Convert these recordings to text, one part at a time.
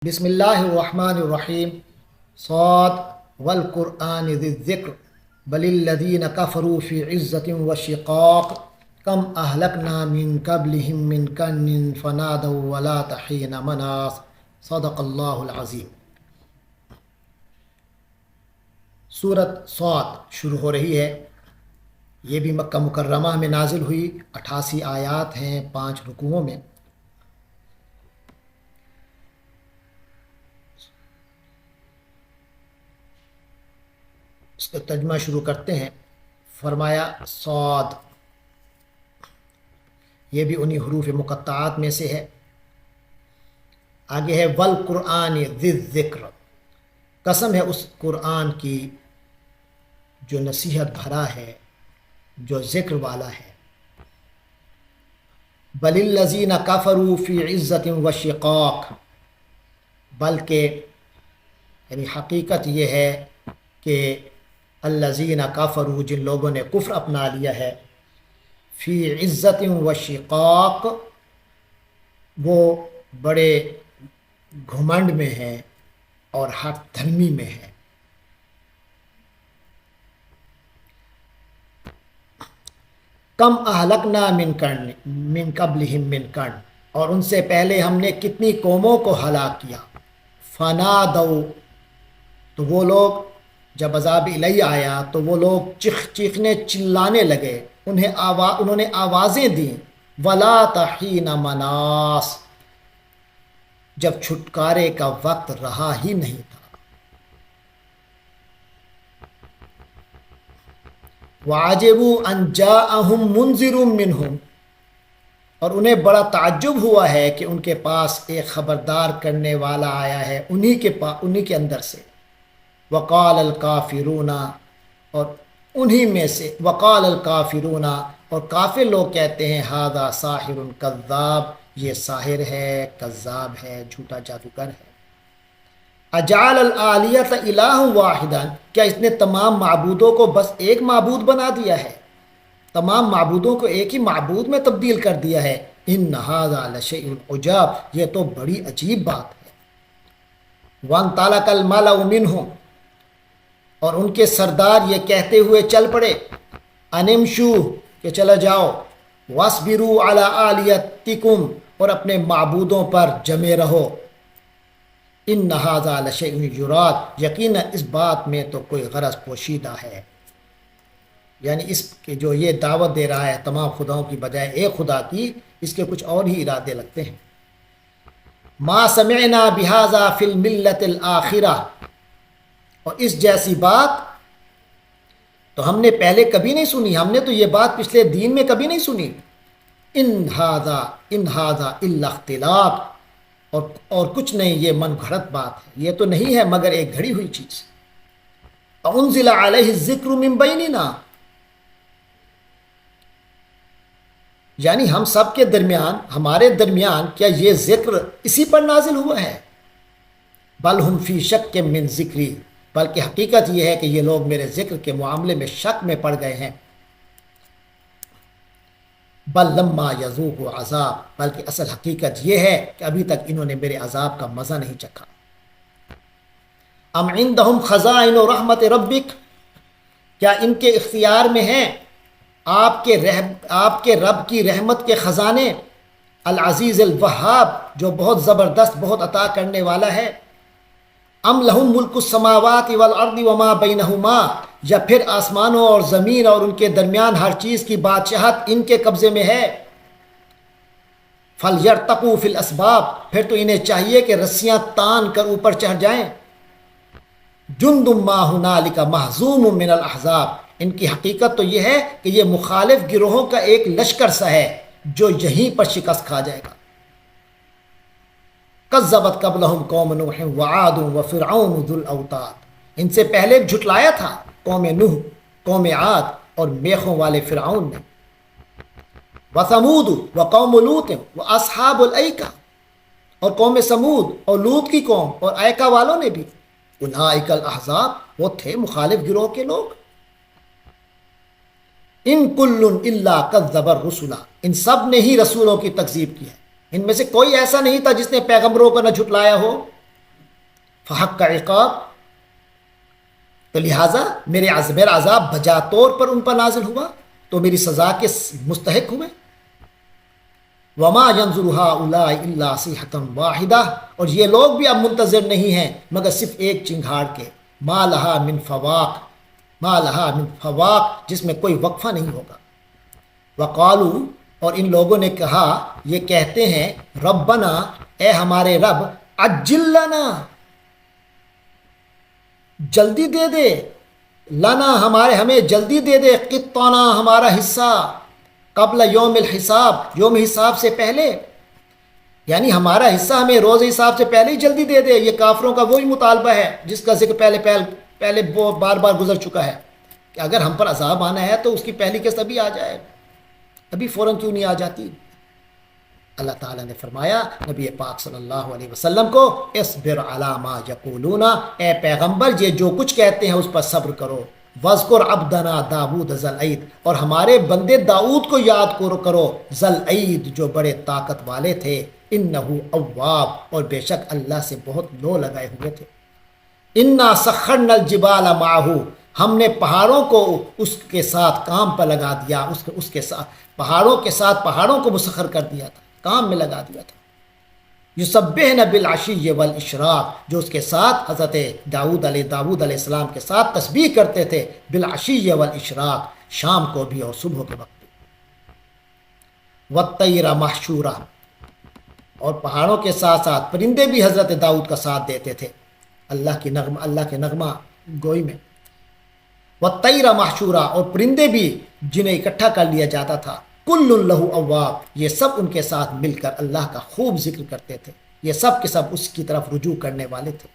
بسم اللہ الرحمن الرحیم صاد والقرآن ذی الذکر بل الذین کفروا فی عزت وشقاق کم اہلکنا من قبلہم من قرن فنادوا ولا حین مناص صدق اللہ العظیم۔ سورۃ صاد شروع ہو رہی ہے۔ یہ بھی مکہ مکرمہ میں نازل ہوئی، 88 آیات ہیں 5 رکوعوں میں۔ اس کا ترجمہ شروع کرتے ہیں۔ فرمایا صاد، یہ بھی انہی حروف مقطعات میں سے ہے۔ آگے ہے والقرآن ذی الذکر، قسم ہے اس قرآن کی جو نصیحت بھرا ہے، جو ذکر والا ہے۔ بل الذین کفروا فی عزت وشقاق، بلکہ یعنی حقیقت یہ ہے کہ الذین کفروا، جن لوگوں نے کفر اپنا لیا ہے، فی عزت وشقاق، وہ بڑے گھمنڈ میں ہیں اور حق دھرمی میں ہیں۔ کم اہلکنا من قبلہم من قرن، اور ان سے پہلے ہم نے کتنی قوموں کو ہلاک کیا۔ فنادوا، تو وہ لوگ جب عذاب الہی آیا تو وہ لوگ چیخنے چلانے لگے، انہوں نے آوازیں دیں۔ ولا حین مناص، جب چھٹکارے کا وقت رہا ہی نہیں تھا۔ وَعَجِبُوا أَن جَاءَهُم مُنذِرٌ مِّنْهُمْ، اور انہیں بڑا تعجب ہوا ہے کہ ان کے پاس ایک خبردار کرنے والا آیا ہے انہی کے اندر سے۔ وقال الکافرون، اور انہی میں سے وقال الکافرون، اور کافر لوگ کہتے ہیں ھذا ساحر کذاب، یہ ساحر ہے، کذاب ہے، جھوٹا جادوگر ہے۔ اجعل الآلیۃ الہ واحدا، کیا اس نے تمام معبودوں کو بس ایک معبود بنا دیا ہے، تمام معبودوں کو ایک ہی معبود میں تبدیل کر دیا ہے۔ ان ھذا لشیء عجاب، یہ تو بڑی عجیب بات ہے۔ وانطلق الملأ منہم، اور ان کے سردار یہ کہتے ہوئے چل پڑے، انمشو، کہ چلا جاؤ، واصبروا علی آلیتکم، اور اپنے معبودوں پر جمے رہو۔ ان ھذا لشیء یراد، یقینا اس بات میں تو کوئی غرض پوشیدہ ہے، یعنی اس کے جو یہ دعوت دے رہا ہے تمام خداؤں کی بجائے ایک خدا کی، اس کے کچھ اور ہی ارادے لگتے ہیں۔ ما سمعنا بہذا فی الملۃ الآخرہ، اور اس جیسی بات تو ہم نے پہلے کبھی نہیں سنی، ہم نے تو یہ بات پچھلے دین میں کبھی نہیں سنی۔ ان ھذا الا اختلاق، اور کچھ نہیں، یہ من گھڑت بات ہے، یہ تو نہیں ہے مگر ایک گھڑی ہوئی چیز۔ انزل علیہ الذکر من بیننا، یعنی ہم سب کے درمیان، ہمارے درمیان کیا یہ ذکر اسی پر نازل ہوا ہے؟ بل ہم فی شک من ذکری، بلکہ حقیقت یہ ہے کہ یہ لوگ میرے ذکر کے معاملے میں شک میں پڑ گئے ہیں۔ بل لما یذوقوا عذاب، بلکہ اصل حقیقت یہ ہے کہ ابھی تک انہوں نے میرے عذاب کا مزہ نہیں چکھا۔ ام عندہم خزائن رحمت ربک، کیا ان کے اختیار میں ہیں آپ کے رب کی رحمت کے خزانے، العزیز الوہاب، جو بہت زبردست، بہت عطا کرنے والا ہے۔ ام لہم ملک السماوات والارض وما بینہما، یا پھر آسمانوں اور زمین اور ان کے درمیان ہر چیز کی بادشاہت ان کے قبضے میں ہے۔ فلیرتقوا فی الاسباب، پھر تو انہیں چاہیے کہ رسیاں تان کر اوپر چڑھ جائیں۔ جند ما ھنالک مہزوم من الاحزاب، ان کی حقیقت تو یہ ہے کہ یہ مخالف گروہوں کا ایک لشکر سا ہے جو یہیں پر شکست کھا جائے گا۔ کذبت قبلہم قوم نوح وعاد وفرعون ذو الاوتاد، ان سے پہلے جھٹلایا تھا قوم نوح، قوم عاد اور میخوں والے فرعون نے۔ وثمود وقوم لوط واصحاب الایکہ، اور قوم سمود اور لوط کی قوم اور ایکا والوں نے بھی۔ اولئک الاحزاب، وہ تھے مخالف گروہ کے لوگ۔ ان کل الا کذب الرسل، ان سب نے ہی رسولوں کی تکذیب کی ہے، ان میں سے کوئی ایسا نہیں تھا جس نے پیغمبروں کو نہ جھٹلایا ہو۔ فحق کا عقاب، تو لہٰذا میرا عذاب بجا طور پر ان پر نازل ہوا، تو میری سزا کے مستحق ہوئے۔ وما ينظر هؤلاء الا صيحة واحدہ، اور یہ لوگ بھی اب منتظر نہیں ہیں مگر صرف ایک چنگھاڑ کے، ما لها من فواق، ما لها من فواق، جس میں کوئی وقفہ نہیں ہوگا۔ وقالوا، اور ان لوگوں نے کہا، یہ کہتے ہیں، ربنا، اے ہمارے رب، عجل لنا، جلدی دے دے، لنا، ہمیں جلدی دے دے، قطنا، ہمارا حصہ، قبل یوم الحساب، یوم حساب سے پہلے، یعنی ہمارا حصہ ہمیں روز حساب سے پہلے ہی جلدی دے دے۔ یہ کافروں کا وہی مطالبہ ہے جس کا ذکر پہلے بار بار گزر چکا ہے کہ اگر ہم پر عذاب آنا ہے تو اس کی پہلی قسط ابھی آ جائے، ابھی فوراً کیوں نہیں آ جاتی؟ اللہ تعالیٰ نے فرمایا نبی پاک صلی اللہ علیہ وسلم کو، اصبر علی ما یقولون، اے پیغمبر یہ جو کچھ کہتے ہیں اس پر صبر کرو۔ وذکر عبدنا داؤد ذی العید، اور ہمارے بندے داؤد کو یاد کرو، ذی العید، جو بڑے طاقت والے تھے، انہ اواب، اور بے شک اللہ سے بہت لو لگائے ہوئے تھے۔ انا سخرنا الجبال معہ، ہم نے پہاڑوں کو اس کے ساتھ کام پر لگا دیا، اس کے ساتھ پہاڑوں کو مسخر کر دیا تھا، کام میں لگا دیا تھا۔ یسبحن بالعشی والاشراق، جو اس کے ساتھ حضرت داؤد علیہ السلام کے ساتھ تسبیح کرتے تھے، بالعشی والاشراق، شام کو بھی اور صبح کے وقت بھی۔ والطیر محشورہ، اور پہاڑوں کے ساتھ ساتھ پرندے بھی حضرت داؤد کا ساتھ دیتے تھے اللہ کے نغمہ گوئی میں۔ والطیر محشورہ، اور پرندے بھی جنہیں اکٹھا کر لیا جاتا تھا۔ کل لہ اواب، یہ سب ان کے ساتھ مل کر اللہ کا خوب ذکر کرتے تھے، یہ سب کے سب اس کی طرف رجوع کرنے والے تھے۔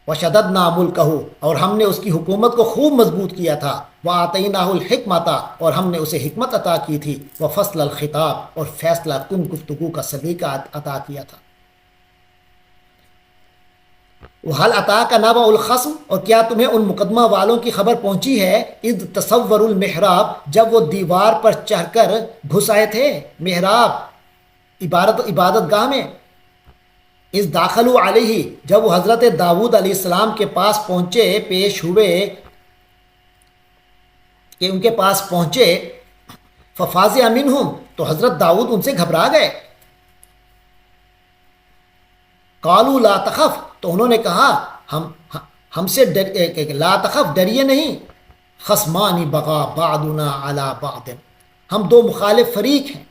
وشددنا ملکہ، اور ہم نے اس کی حکومت کو خوب مضبوط کیا تھا۔ وآتیناہ الحکمت، اور ہم نے اسے حکمت عطا کی تھی۔ وفصل الخطاب، اور فیصلہ کن گفتگو کا سلیقہ عطا کیا تھا۔ وَهَلْ أَتَاكَ نَبَأُ الْخَصْمِ، اور کیا تمہیں ان مقدمہ والوں کی خبر پہنچی ہے، اذ تصوروا المحراب، جب وہ دیوار پر چڑھ کر گھس آئے تھے، محراب عبادت گاہ میں، اذ داخلوا علیہ، جب وہ حضرت داؤد علیہ السلام کے پاس پہنچے، پیش ہوئے کہ ان کے پاس پہنچے، ففازع منہم، تو حضرت داؤد ان سے گھبرا گئے۔ قالوا لا تخف، تو انہوں نے کہا ہم سے لا تخف، ڈریے نہیں، خصمان بغا بعضنا علی بعض، ہم دو مخالف فریق ہیں،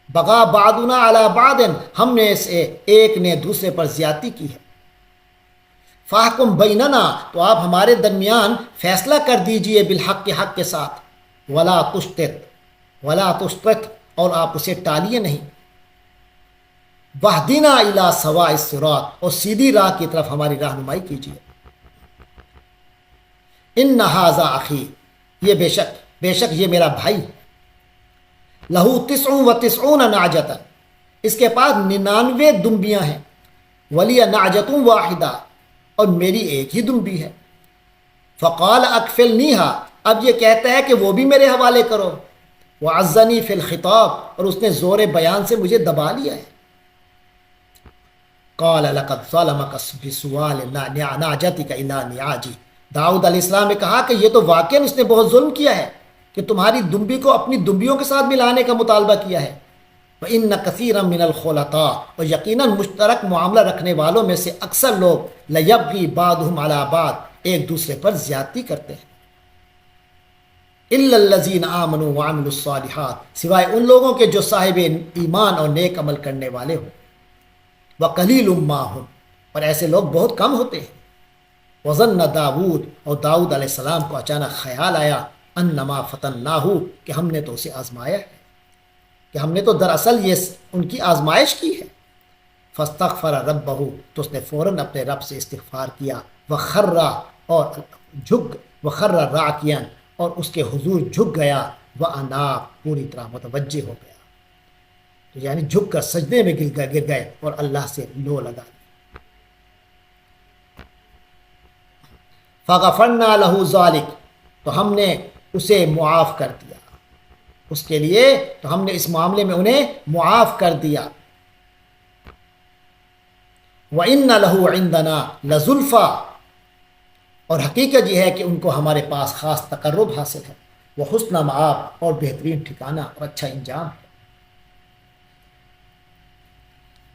بغا بعضنا علی بعض، ہم نے سے ایک نے دوسرے پر زیادتی کی ہے۔ فاحکم بیننا، تو آپ ہمارے درمیان فیصلہ کر دیجئے، بالحق کے حق کے ساتھ، ولا تشطط، اور آپ اسے ٹالیے نہیں، واہدنا الی سواء الصراط، اور سیدھی راہ کی طرف ہماری رہنمائی کیجیے۔ ان ھذا اخی، یہ بے شک یہ میرا بھائی، لہو 99 نعجۃ، اس کے پاس 99 دمبیاں ہیں، ولی نعجۃ واحدہ، اور میری ایک ہی دمبی ہے۔ فقال اکفلنیھا، اب یہ کہتا ہے کہ وہ بھی میرے حوالے کرو۔ وعزنی فی الخطاب، اور اس نے زور بیان سے مجھے دبا لیا ہے۔ قال لقد ظلمك بسؤال نعجتك الى نعاجی، داؤد علیہ السلام نے کہا کہ یہ تو واقعاً اس نے بہت ظلم کیا ہے کہ تمہاری دمبی کو اپنی دمبیوں کے ساتھ ملانے کا مطالبہ کیا ہے۔ وَإِنَّ كَثِيرًا مِنَ الْخُلَطَاءِ، اور یقیناً مشترک معاملہ رکھنے والوں میں سے اکثر لوگ لَيَبْغِي بَعْضُهُمْ عَلَى بَعْضٍ، ایک دوسرے پر زیادتی کرتے ہیں۔ إِلَّا الَّذِينَ آمَنُوا وَعَمِلُوا الصَّالِحَاتِ، سوائے ان لوگوں کے جو صاحب ایمان اور نیک عمل کرنے والے ہوں۔ وَقَلِيلٌ مَّا هُمْ، اور ایسے لوگ بہت کم ہوتے ہیں۔ وَظَنَّ داؤد، اور داؤد علیہ السلام کو اچانک خیال آیا، أَنَّمَا فَتَنَّاهُ، کہ ہم نے تو اسے آزمایا ہے، کہ ہم نے تو دراصل یہ ان کی آزمائش کی ہے۔ فاستغفر ربہ، تو اس نے فوراً اپنے رب سے استغفار کیا، وخر راکعا، اور اس کے حضور جھک گیا، واناب، پوری طرح متوجہ ہو گیا، تو یعنی جھک کر سجدے میں گر گئے اور اللہ سے لو لگا۔ فغفرنا لہ ذلک، تو ہم نے اسے معاف کر دیا، اس کے لیے تو ہم نے اس معاملے میں انہیں معاف کر دیا۔ وَإِنَّ لَهُ عِندَنَا لَزُلْفَىٰ، اور حقیقت یہ ہے کہ ان کو ہمارے پاس خاص تقرب حاصل ہے، وہ حسن مآب، اور بہترین ٹھکانہ اور اچھا انجام ہے۔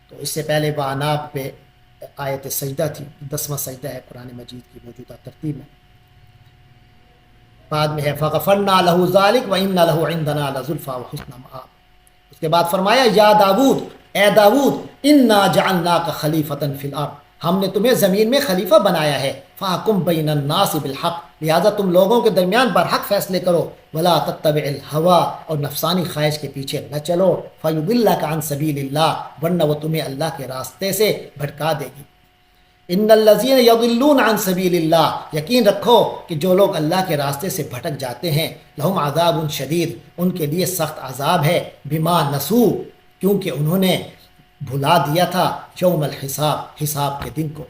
تو اس سے پہلے وعناب پہ آیت سجدہ تھی، 10واں سجدہ ہے قرآن مجید کی موجودہ ترتیب میں۔ بعد میں ہے فَغَفَرْنَا لَهُ ذَلِكَ وَإِنَّ لَهُ عِندَنَا لَزُلْفَىٰ وَحُسْنَ مَآبٍ۔ اس کے بعد فرمایا یا داود، اے داود، اِنَّا جَعَلْنَاكَ خَلِيفَةً فِي الْأَرْضِ، ہم نے تمہیں زمین میں خلیفہ بنایا ہے، فَاحْكُم بَيْنَ النَّاسِ بِالْحَقِّ، لہٰذا تم لوگوں کے درمیان برحق فیصلے کرو، وَلَا تَتَّبِعِ الْهَوَىٰ، اور نفسانی خواہش کے پیچھے نہ چلو، فَيُضِلَّكَ عَن سَبِيلِ اللَّهِ، ورنہ وہ تمہیں اللہ کے راستے سے بھٹکا دے گی۔ ان الذین یضلون عن سبیل اللہ، یقین رکھو کہ جو لوگ اللہ کے راستے سے بھٹک جاتے ہیں، لہم عذاب شدید، ان کے لیے سخت عذاب ہے، بما نسو، کیونکہ انہوں نے بھلا دیا تھا یوم الحساب، حساب کے دن کو۔